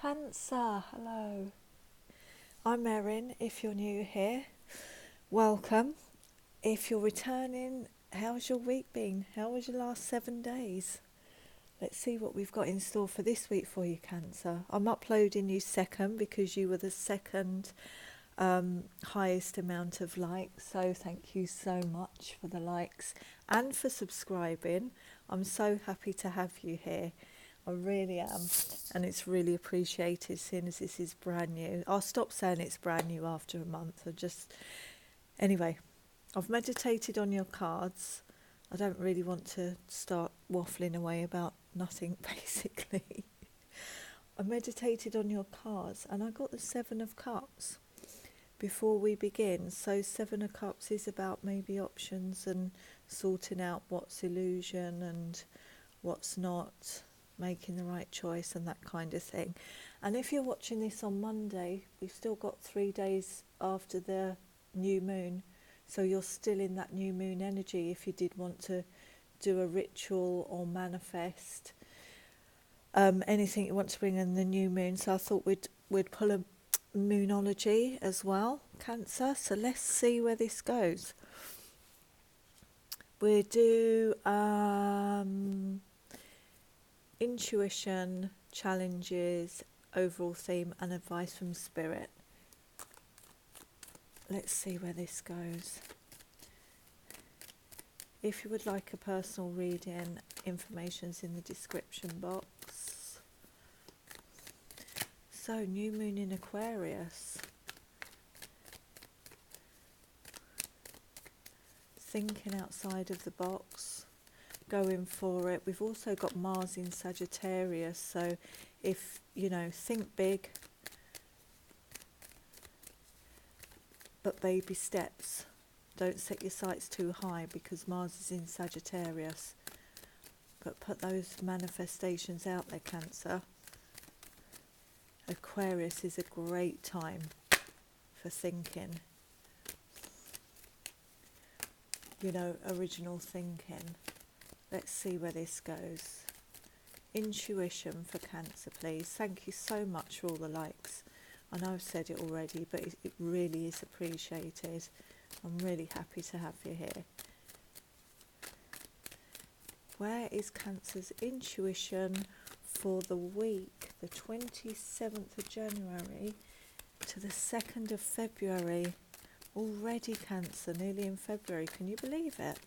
Cancer, hello. I'm Erin. If you're new here, welcome. If you're returning, how's your week been? How was your last 7 days? Let's see what we've got in store for this week for you, Cancer. I'm uploading you second because you were the second highest amount of likes. So thank you so much for the likes and for subscribing. I'm so happy to have you here. I really am, and it's really appreciated seeing as this is brand new. I'll stop saying it's brand new after a month. Anyway, I've meditated on your cards. I don't really want to start waffling away about nothing, basically. I meditated on your cards and I got the Seven of Cups before we begin. So Seven of Cups is about maybe options and sorting out what's illusion and what's not, making the right choice and that kind of thing. And if you're watching this on Monday, we've still got 3 days after the new moon, so you're still in that new moon energy if you did want to do a ritual or manifest anything you want to bring in the new moon. So I thought we'd pull a moonology as well, Cancer. So let's see where this goes. We'll do intuition, challenges, overall theme and advice from spirit. Let's see where this goes. If you would like a personal reading, information's in the description box. So, new moon in Aquarius. Thinking outside of the box. Going for it. We've also got Mars in Sagittarius, so if think big but baby steps. Don't set your sights too high because Mars is in Sagittarius, but put those manifestations out there, Cancer. Aquarius is a great time for thinking, original thinking. Let's see where this goes. Intuition for Cancer, please. Thank you so much for all the likes. I know I've said it already, but it really is appreciated. I'm really happy to have you here. Where is Cancer's intuition for the week, the 27th of January to the 2nd of February? Already, Cancer, nearly in February. Can you believe it?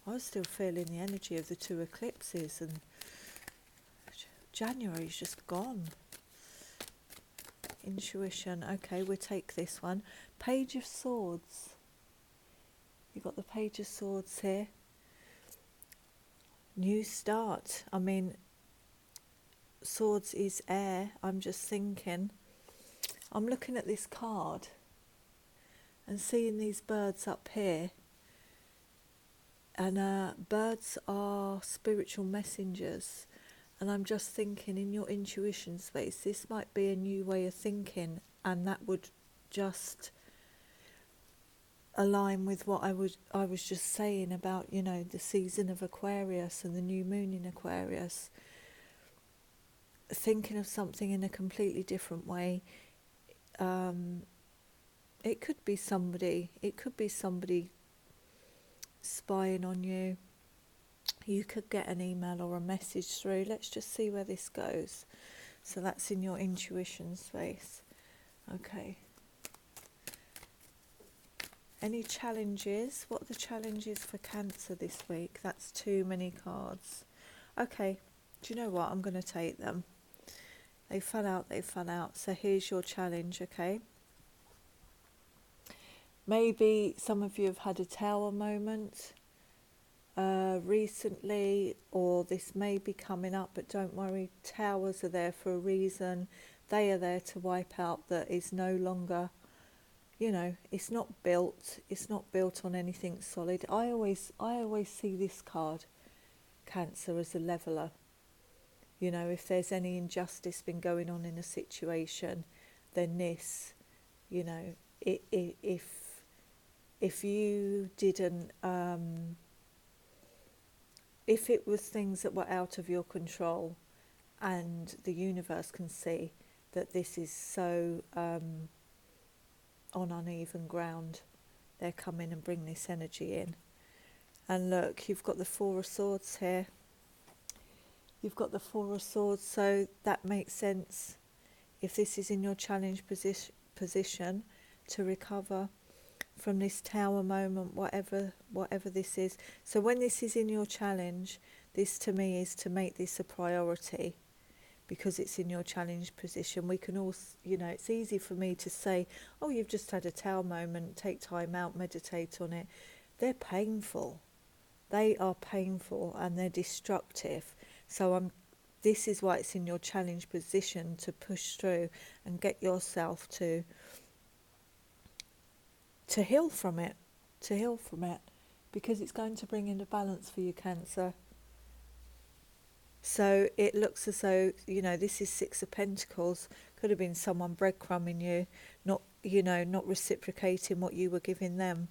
I was still feeling the energy of the 2 eclipses, and January's just gone. Intuition. Okay, we'll take this one. Page of Swords. You've got the Page of Swords here. New start. I mean, Swords is air. I'm just thinking. I'm looking at this card and seeing these birds up here. And birds are spiritual messengers. And I'm just thinking, in your intuition space, this might be a new way of thinking, and that would just align with what I was just saying about, the season of Aquarius and the new moon in Aquarius. Thinking of something in a completely different way. It could be somebody spying on you. You could get an email or a message through. Let's just see where this goes. So that's in your intuition space. Okay. Any challenges? What are the challenges for Cancer this week? That's too many cards. Okay. Do you know what? I'm going to take them. They fell out. So here's your challenge, okay? Maybe some of you have had a tower moment recently, or this may be coming up, but don't worry, towers are there for a reason. They are there to wipe out that is no longer, it's not built on anything solid. I always see this card, Cancer, as a leveler. If there's any injustice been going on in a situation, then this, if you didn't if it was things that were out of your control, and the universe can see that this is so on uneven ground, they come in and bring this energy in. And look, you've got the Four of Swords here. You've got the Four of Swords, so that makes sense. If this is in your challenge position to recover from this Tower moment, whatever this is. So when this is in your challenge, this to me is to make this a priority, because it's in your challenge position. We can all, it's easy for me to say, oh, you've just had a Tower moment, take time out, meditate on it. They're painful. They are painful and they're destructive. So this is why it's in your challenge position to push through and get yourself to heal from it, because it's going to bring in a balance for you, Cancer. So it looks as though, this is Six of Pentacles. Could have been someone breadcrumbing you, not reciprocating what you were giving them.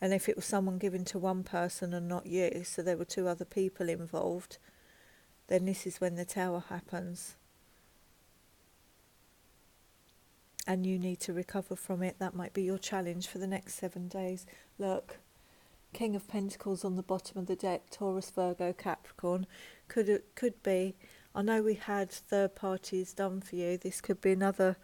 And if it was someone given to one person and not you, so there were two other people involved, then this is when the Tower happens. And you need to recover from it. That might be your challenge for the next 7 days. Look, King of Pentacles on the bottom of the deck, Taurus, Virgo, Capricorn. Could be. I know we had third parties done for you. This could be another...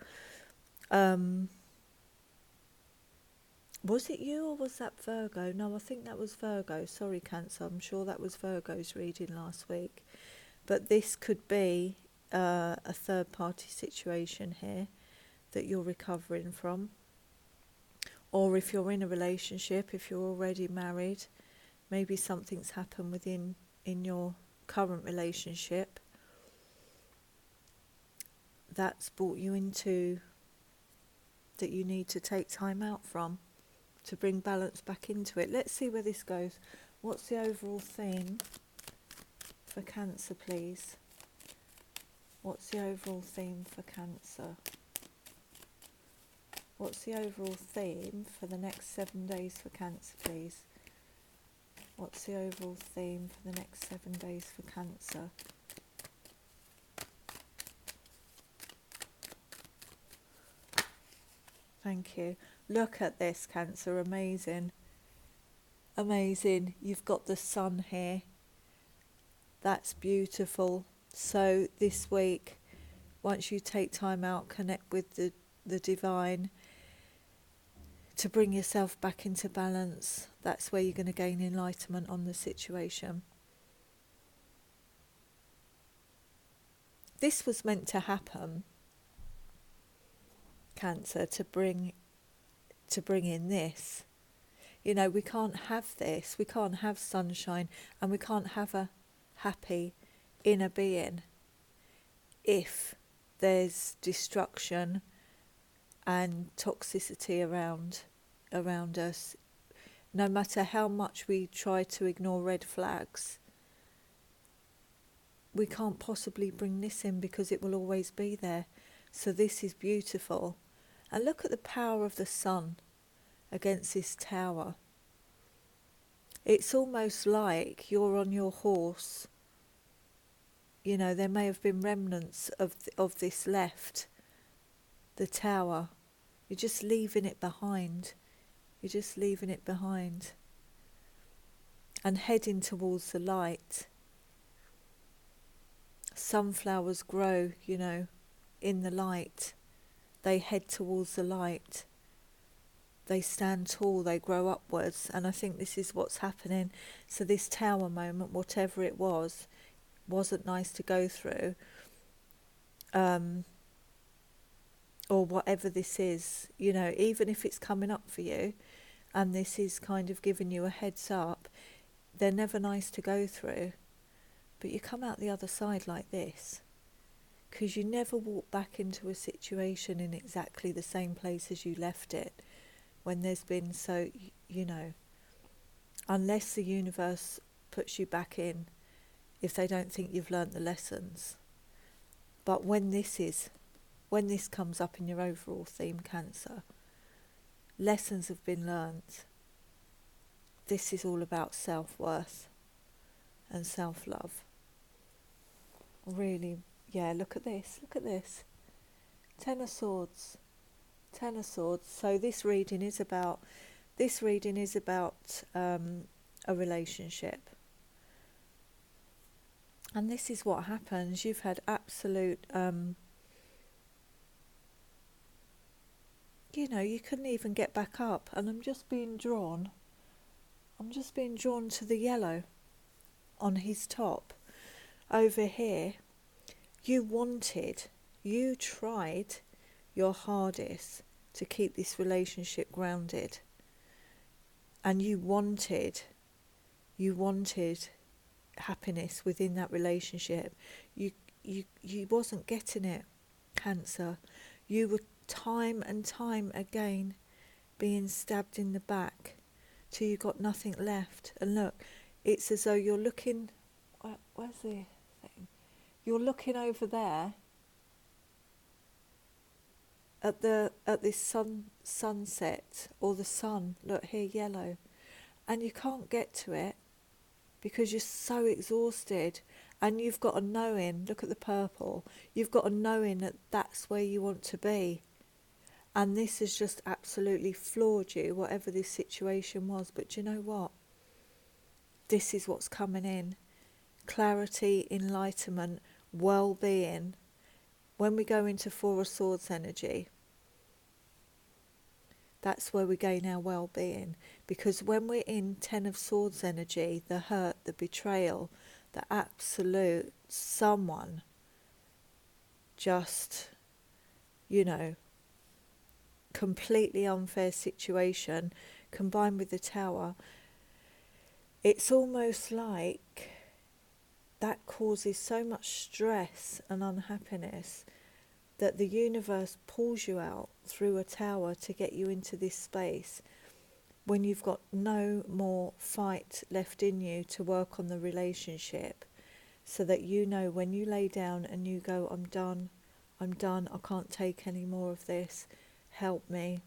was it you or was that Virgo? No, I think that was Virgo. Sorry, Cancer. I'm sure that was Virgo's reading last week. But this could be a third party situation here that you're recovering from. Or if you're in a relationship, if you're already married, maybe something's happened in your current relationship that's brought you into, that you need to take time out from to bring balance back into it. Let's see where this goes. What's the overall theme for Cancer, please? What's the overall theme for Cancer? What's the overall theme for the next 7 days for Cancer, please? What's the overall theme for the next 7 days for Cancer? Thank you. Look at this, Cancer. Amazing. Amazing. You've got the Sun here. That's beautiful. So this week, once you take time out, connect with the divine, to bring yourself back into balance, that's where you're going to gain enlightenment on the situation. This was meant to happen, Cancer, to bring in this. We can't have this. We can't have sunshine, and we can't have a happy inner being if there's destruction and toxicity around us. No matter how much we try to ignore red flags, we can't possibly bring this in because it will always be there. So this is beautiful. And look at the power of the Sun against this Tower. It's almost like you're on your horse. There may have been remnants of this left, the Tower. You're just leaving it behind. You're just leaving it behind. And heading towards the light. Sunflowers grow, in the light. They head towards the light. They stand tall, they grow upwards. And I think this is what's happening. So this Tower moment, whatever it was, wasn't nice to go through. Or whatever this is, even if it's coming up for you and this is kind of giving you a heads up, they're never nice to go through. But you come out the other side like this, because you never walk back into a situation in exactly the same place as you left it when there's been unless the universe puts you back in, if they don't think you've learnt the lessons. But when this comes up in your overall theme, Cancer, lessons have been learnt. this is all about self-worth and self-love. Really, yeah, look at this. Ten of Swords. So this reading is about a relationship. And this is what happens. You've had absolute, you couldn't even get back up. And I'm just being drawn to the yellow on his top. Over here, you tried your hardest to keep this relationship grounded. And you wanted happiness within that relationship. You wasn't getting it, Cancer. You were time and time again being stabbed in the back till you got nothing left. And look, it's as though you're looking, where's the thing? You're looking over there at this sunset, or the sun. Look here, yellow, and you can't get to it because you're so exhausted. And you've got a knowing. Look at the purple. You've got a knowing that that's where you want to be. And this has just absolutely floored you, whatever this situation was. But do you know what? This is what's coming in. Clarity, enlightenment, well-being. When we go into Four of Swords energy, that's where we gain our well-being. Because when we're in Ten of Swords energy, the hurt, the betrayal, the absolute someone just, completely unfair situation, combined with the Tower, it's almost like that causes so much stress and unhappiness that the universe pulls you out through a Tower to get you into this space when you've got no more fight left in you to work on the relationship, so that when you lay down and you go, I'm done, I can't take any more of this, help me,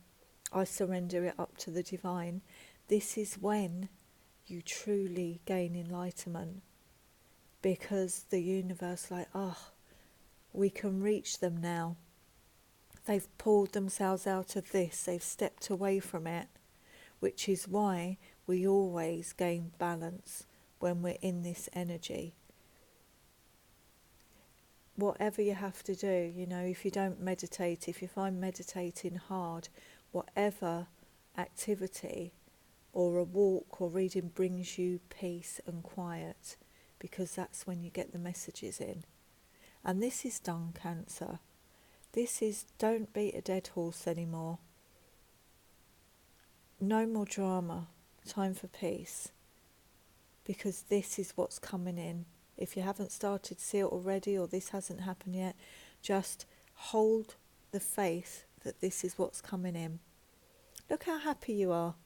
I surrender it up to the divine. This is when you truly gain enlightenment, because the universe we can reach them now. They've pulled themselves out of this, they've stepped away from it, which is why we always gain balance when we're in this energy. Whatever you have to do, if you don't meditate, if you find meditating hard, whatever activity or a walk or reading brings you peace and quiet, because that's when you get the messages in. And this is done, Cancer. This is, don't beat a dead horse anymore. No more drama. Time for peace. Because this is what's coming in. If you haven't started to see it already, or this hasn't happened yet, just hold the faith that this is what's coming in. Look how happy you are.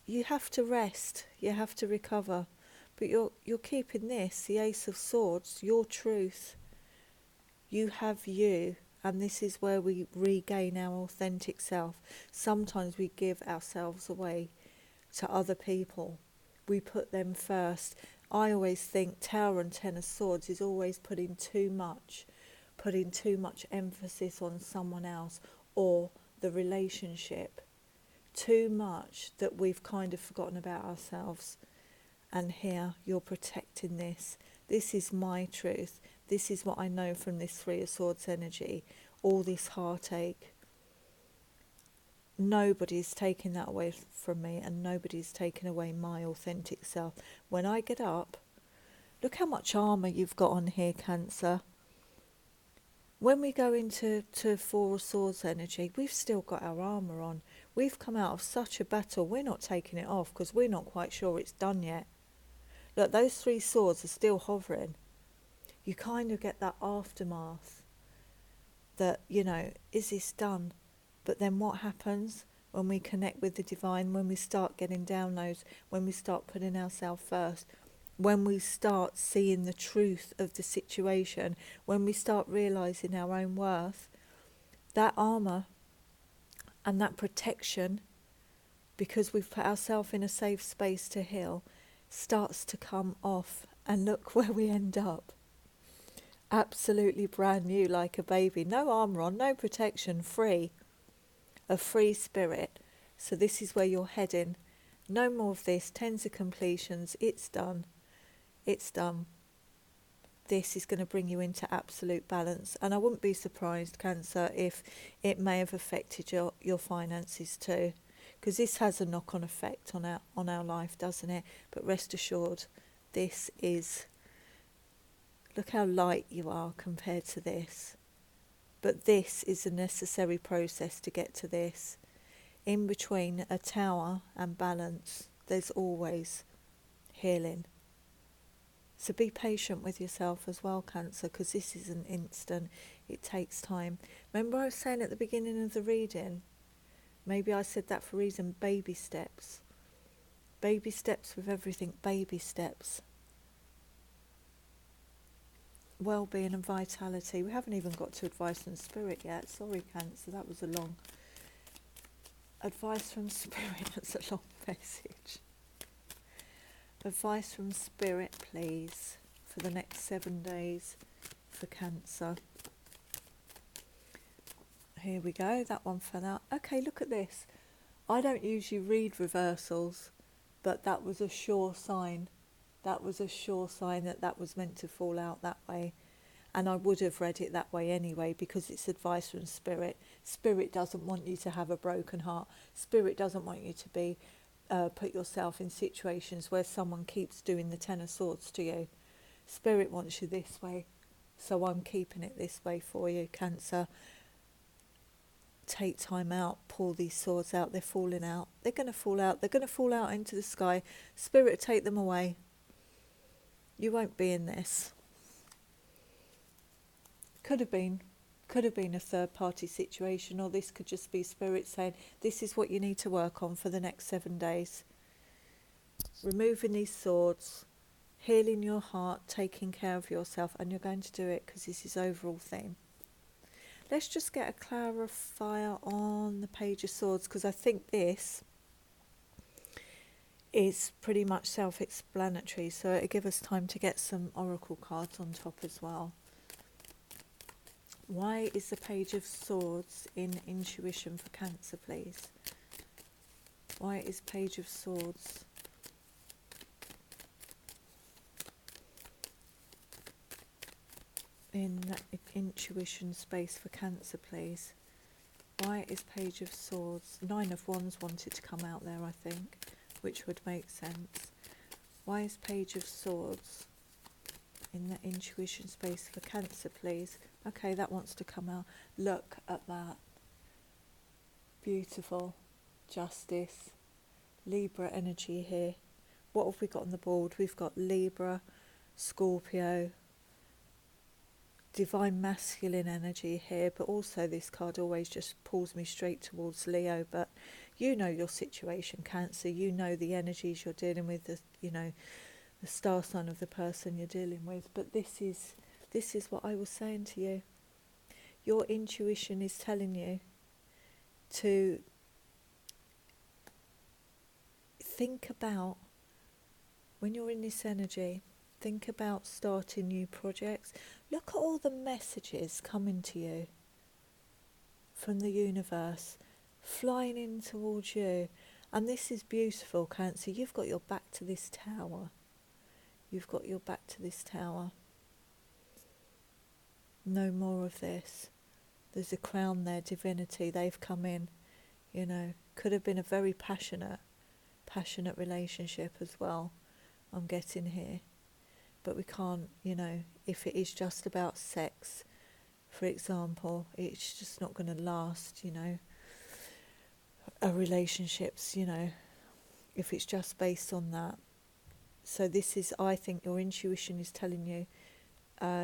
You have to rest. You have to recover. But you're keeping this, the Ace of Swords, your truth. You have you, and this is where we regain our authentic self. Sometimes we give ourselves away to other people. We put them first. I always think Tower and Ten of Swords is always putting too much emphasis on someone else or the relationship. Too much that we've kind of forgotten about ourselves. And here you're protecting this. This is my truth. This is what I know from this Three of Swords energy. All this heartache. Nobody's taking that away from me, and nobody's taking away my authentic self. When I get up, look how much armour you've got on here, Cancer. When we go into Four of Swords energy, we've still got our armour on. We've come out of such a battle. We're not taking it off because we're not quite sure it's done yet. Look, those three swords are still hovering. You kind of get that aftermath that, is this done? But then what happens when we connect with the divine, when we start getting downloads, when we start putting ourselves first, when we start seeing the truth of the situation, when we start realising our own worth, that armour and that protection because we've put ourselves in a safe space to heal, starts to come off, and look where we end up. Absolutely brand new, like a baby. No armour on, no protection, free. A free spirit. So this is where you're heading. No more of this. Tens of completions. It's done. It's done. This is going to bring you into absolute balance. And I wouldn't be surprised, Cancer, if it may have affected your finances too. Because this has a knock-on effect on our life, doesn't it? But rest assured, this is... Look how light you are compared to this. But this is a necessary process to get to this. In between a tower and balance, there's always healing. So be patient with yourself as well, Cancer, because this isn't instant. It takes time. Remember I was saying at the beginning of the reading, maybe I said that for a reason, baby steps. Baby steps with everything, baby steps. Well-being and vitality. We haven't even got to advice from spirit yet. Sorry, Cancer, that was a long... Advice from spirit, that's a long message. Advice from spirit, please, for the next 7 days for Cancer. Here we go, that one fell out. Okay, look at this. I don't usually read reversals, but that was a sure sign. That was a sure sign that that was meant to fall out that way. And I would have read it that way anyway, because it's advice from Spirit. Spirit doesn't want you to have a broken heart. Spirit doesn't want you to be put yourself in situations where someone keeps doing the Ten of Swords to you. Spirit wants you this way. So I'm keeping it this way for you, Cancer. Take time out, pull these swords out. They're falling out. They're going to fall out. They're going to fall out into the sky. Spirit, take them away. You won't be in this. Could have been a third-party situation, or this could just be Spirit saying, this is what you need to work on for the next 7 days. Removing these swords, healing your heart, taking care of yourself, and you're going to do it because this is overall theme. Let's just get a clarifier on the Page of Swords, because I think this is pretty much self-explanatory, so it'll give us time to get some oracle cards on top as well. Why is the Page of Swords in intuition for Cancer, please? Why is Page of Swords in that intuition space for Cancer, please? Why is Page of Swords? 9 of Wands wanted to come out there, I think, which would make sense. Why is Page of Swords in the intuition space for Cancer, please? Okay, that wants to come out. Look at that. Beautiful. Justice. Libra energy here. What have we got on the board? We've got Libra, Scorpio, divine masculine energy here, but also this card always just pulls me straight towards Leo. But you know your situation, Cancer. You know the energies you're dealing with, the star sign of the person you're dealing with. But this is what I was saying to you. Your intuition is telling you to think about, when you're in this energy, think about starting new projects. Look at all the messages coming to you from the universe, flying in towards you. And this is beautiful, Cancer. You've got your back to this tower. You've got your back to this tower. No more of this. There's a crown there, divinity. They've come in, Could have been a very passionate relationship as well, I'm getting here. But we can't, if it is just about sex, for example, it's just not going to last, a relationship's, if it's just based on that. So this is, I think your intuition is telling you,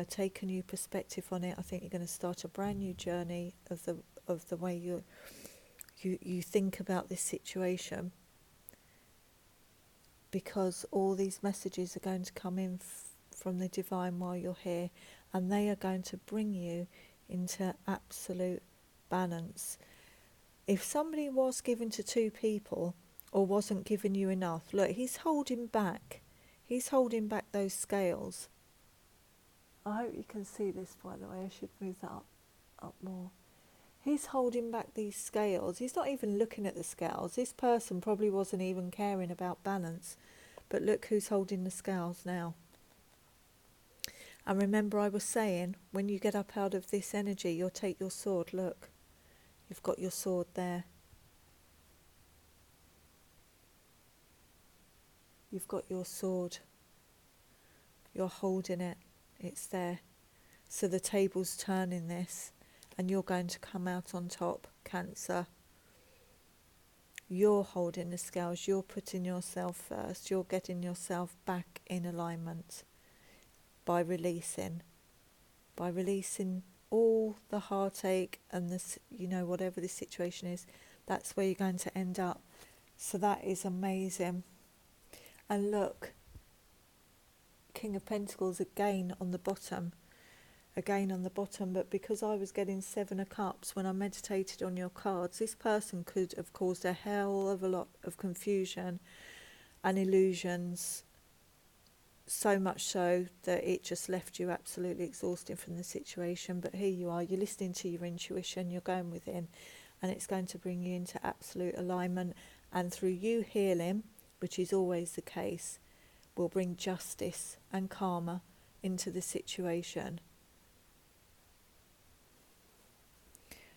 take a new perspective on it. I think you're going to start a brand new journey of the way you think about this situation, because all these messages are going to come in from the divine while you're here, and they are going to bring you into absolute balance. If somebody was given to 2 people, or wasn't giving you enough. Look, he's holding back. He's holding back those scales. I hope you can see this, by the way. I should move that up more. He's holding back these scales. He's not even looking at the scales. This person probably wasn't even caring about balance. But look who's holding the scales now. And remember I was saying, when you get up out of this energy, you'll take your sword. Look, you've got your sword there. You've got your sword. You're holding it. It's there. So the table's turning this, and you're going to come out on top, Cancer. You're holding the scales. You're putting yourself first. You're getting yourself back in alignment by releasing all the heartache and this, whatever the situation is. That's where you're going to end up. So that is amazing. And look, King of Pentacles again on the bottom, but because I was getting 7 of Cups when I meditated on your cards, this person could have caused a hell of a lot of confusion and illusions, so much so that it just left you absolutely exhausted from the situation. But here you are, you're listening to your intuition, you're going within, and it's going to bring you into absolute alignment. And through you healing, which is always the case, will bring justice and karma into the situation.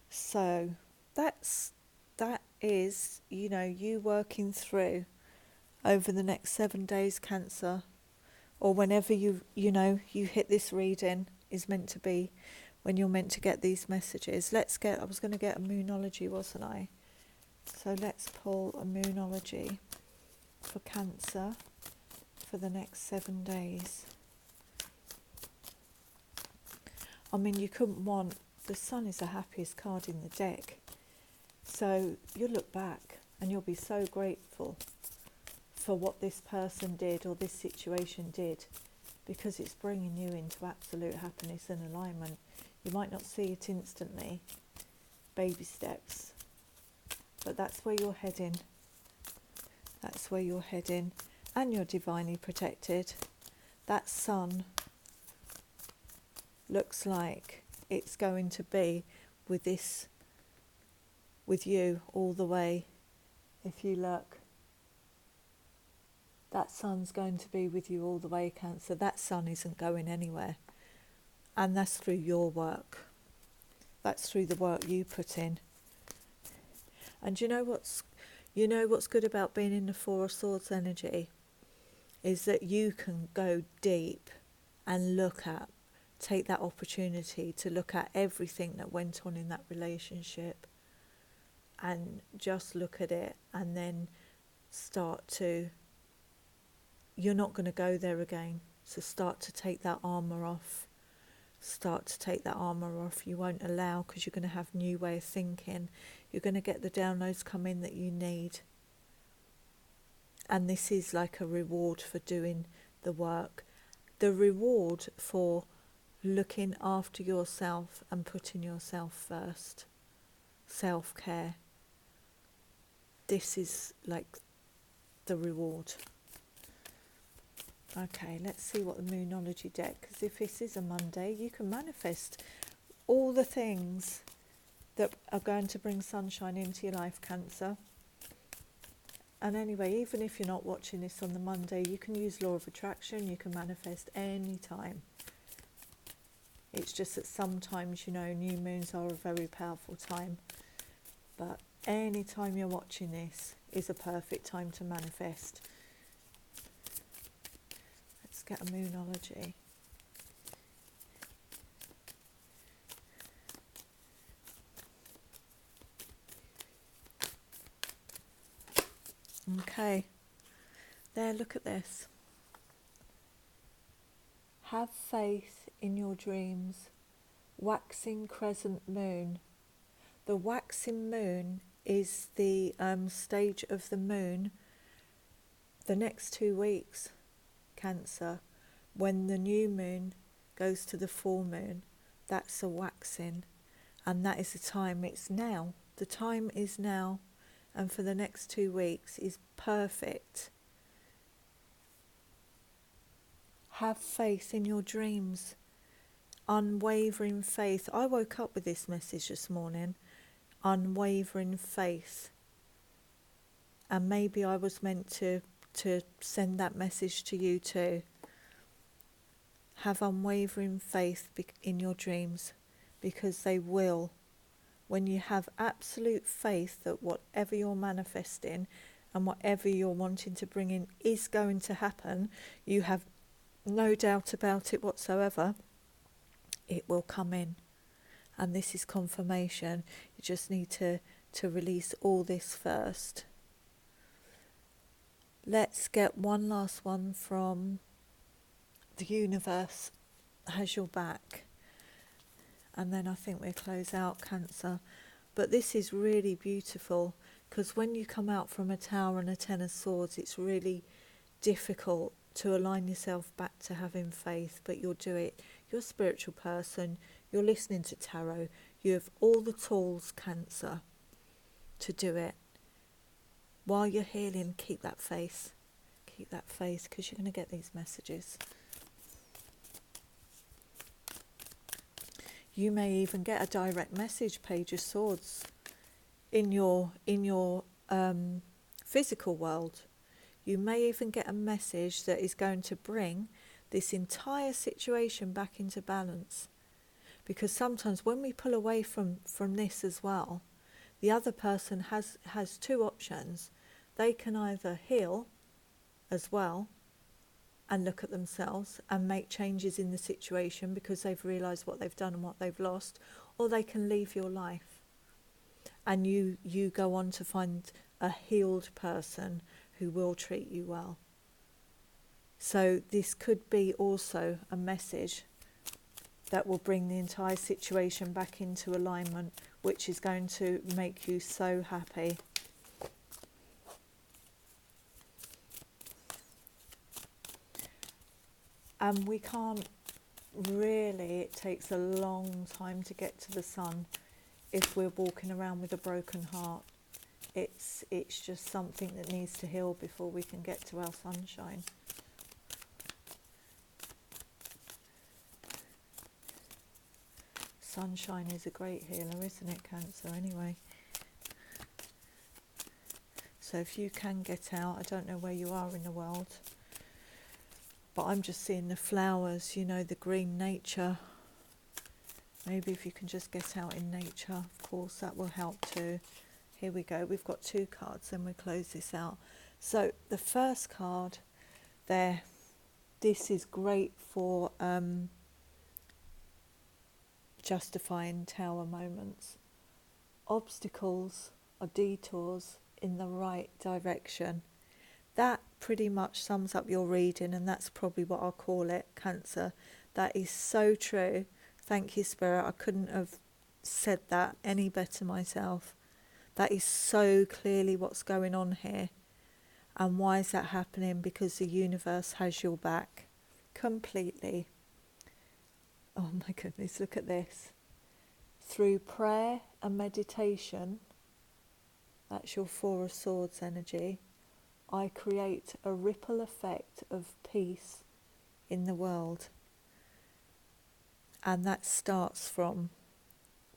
So that is, you working through over the next 7 days, Cancer, or whenever you hit this reading is meant to be, when you're meant to get these messages. I was going to get a Moonology, wasn't I? So let's pull a Moonology for Cancer for the next 7 days. I mean, you couldn't want, the Sun is the happiest card in the deck. So you'll look back and you'll be so grateful for what this person did or this situation did, because it's bringing you into absolute happiness and alignment. You might not see it instantly, baby steps, but that's where you're heading. That's where you're heading, and you're divinely protected. That Sun looks like it's going to be with you all the way. If you look, that Sun's going to be with you all the way, Cancer. That Sun isn't going anywhere. And that's through your work. That's through the work you put in. And you know what's good about being in the Four of Swords energy is that you can go deep and take that opportunity to look at everything that went on in that relationship and just look at it, and then you're not going to go there again. So start to take that armour off. You won't allow, because you're going to have a new way of thinking. You're going to get the downloads come in that you need. And this is like a reward for doing the work. The reward for looking after yourself and putting yourself first. Self-care. This is like the reward. Okay, let's see what the Moonology deck, because if this is a Monday, you can manifest all the things that are going to bring sunshine into your life, Cancer. And anyway, even if you're not watching this on the Monday, you can use Law of Attraction, you can manifest any time. It's just that sometimes, new moons are a very powerful time. But any time you're watching this is a perfect time to manifest. Let's get a Moonology. Okay, there, look at this. Have faith in your dreams. Waxing crescent moon. The waxing moon is the stage of the moon the next 2 weeks, Cancer. When the new moon goes to the full moon, that's a waxing, and that is the time. It's now. The time is now, and for the next 2 weeks is perfect. Have faith in your dreams. Unwavering faith. I woke up with this message this morning. Unwavering faith. And maybe I was meant to send that message to you too. Have unwavering faith in your dreams, because they will. When you have absolute faith that whatever you're manifesting and whatever you're wanting to bring in is going to happen, you have no doubt about it whatsoever, it will come in. And this is confirmation. You just need to release all this first. Let's get one last one from the universe. Has your back. And then I think we'll close out, Cancer. But this is really beautiful, because when you come out from a Tower and a Ten of Swords, it's really difficult to align yourself back to having faith, but you'll do it. You're a spiritual person. You're listening to tarot. You have all the tools, Cancer, to do it. While you're healing, keep that faith. Keep that faith, because you're going to get these messages. You may even get a direct message, Page of Swords, in your physical world. You may even get a message that is going to bring this entire situation back into balance. Because sometimes when we pull away from this as well, the other person has two options. They can either heal as well and look at themselves and make changes in the situation because they've realised what they've done and what they've lost, or they can leave your life. And you go on to find a healed person who will treat you well. So this could be also a message that will bring the entire situation back into alignment, which is going to make you so happy. And we can't really, it takes a long time to get to the sun if we're walking around with a broken heart. It's just something that needs to heal before we can get to our sunshine. Sunshine is a great healer, isn't it, Cancer, anyway? So if you can get out, I don't know where you are in the world, but I'm just seeing the flowers, you know, the green nature. Maybe if you can just get out in nature, of course, that will help too. Here we go. We've got 2 cards, then we'll close this out. So the first card there, this is great for justifying Tower moments. Obstacles or detours in the right direction. That pretty much sums up your reading, and that's probably what I'll call it, Cancer. That is so true. Thank you, Spirit. I couldn't have said that any better myself. That is so clearly what's going on here. And why is that happening? Because the universe has your back completely. Oh my goodness, look at this. Through prayer and meditation, that's your 4 of Swords energy, I create a ripple effect of peace in the world. And that starts from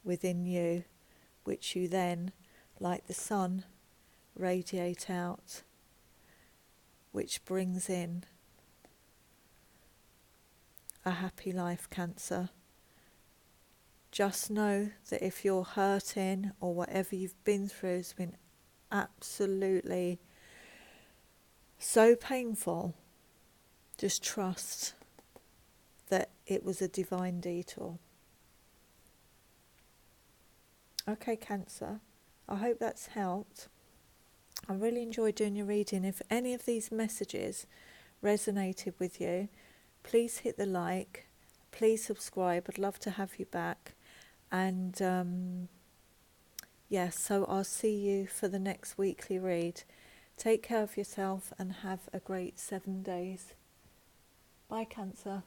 within you, which you then, like the sun, radiate out, which brings in a happy life, Cancer. Just know that if you're hurting or whatever you've been through has been absolutely so painful, just trust that it was a divine detour. Okay, Cancer, I hope that's helped. I really enjoyed doing your reading. If any of these messages resonated with you, please hit the like, please subscribe. I'd love to have you back. And so I'll see you for the next weekly read. Take care of yourself and have a great 7 days. Bye, Cancer.